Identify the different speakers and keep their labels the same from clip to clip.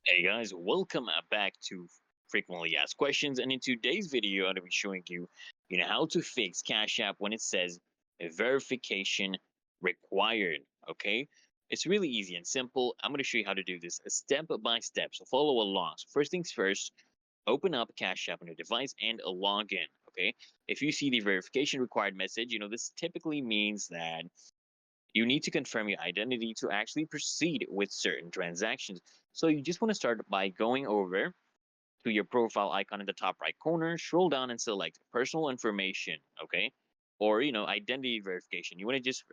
Speaker 1: Hey guys, welcome back to Frequently Asked Questions. And in today's video, I'm going to be showing you, how to fix Cash App when it says verification required. Okay, it's really easy and simple. I'm going to show you how to do this step by step. So follow along. So first things first, open up Cash App on your device and log in. Okay, if you see the verification required message, this typically means that you need to confirm your identity to actually proceed with certain transactions. So you just want to start by going over to your profile icon in the top right corner, scroll down and select personal information, okay? Or, identity verification. You want to just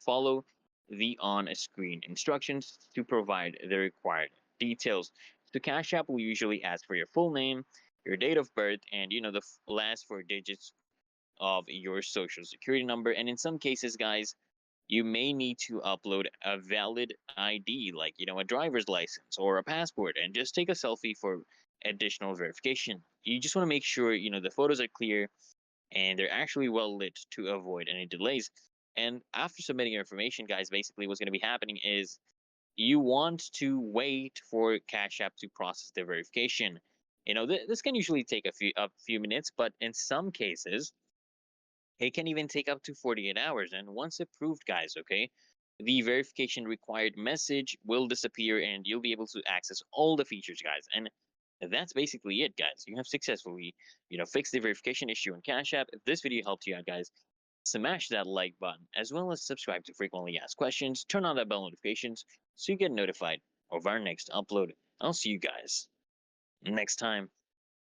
Speaker 1: follow the on screen instructions to provide the required details. So Cash App will usually ask for your full name, your date of birth, and, the last four digits of your social security number. And in some cases, guys, you may need to upload a valid ID, like, a driver's license or a passport, and just take a selfie for additional verification. You just want to make sure, the photos are clear and they're actually well lit to avoid any delays. And after submitting your information, guys, basically what's going to be happening is you want to wait for Cash App to process the verification. This can usually take a few minutes, but in some cases, it can even take up to 48 hours. And once approved, guys, okay, the verification required message will disappear and you'll be able to access all the features, guys. And that's basically it, guys. You have successfully, fixed the verification issue in Cash App. If this video helped you out, guys, smash that like button as well as subscribe to Frequently Asked Questions. Turn on that bell notifications so you get notified of our next upload. I'll see you guys next time.